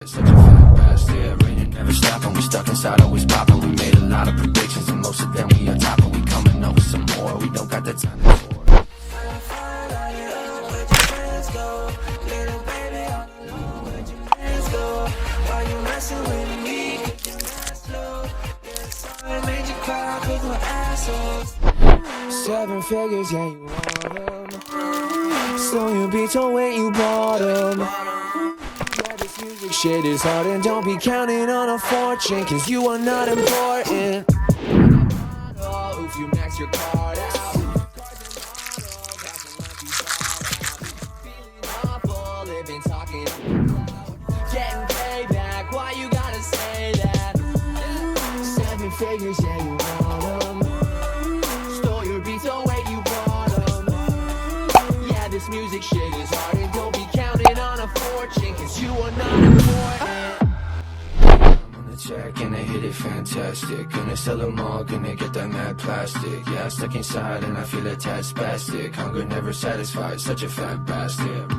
Such a fat bastard, raining never stopping. We stuck inside, always popping. We made a lot of predictions, and most of them we on top of. We coming up with some more. We don't got the time to tour. Seven figures, yeah, you want them. So you be told when you bought them. Yeah, this music shit is hard, and don't be counting on a fortune, cause you are not important. If you max your card out, feeling awful, they've been talking getting payback, why you gotta say that? Seven figures, yeah, you want them. Stole your beats, oh wait, you bought them. Yeah, this music shit is hard, and don't be counting on a fortune, cause you are not important. Check and they hit it fantastic. Gonna sell them all, gonna get that mad plastic. Yeah, stuck inside and I feel a tad spastic. Hunger never satisfied, such a fat bastard.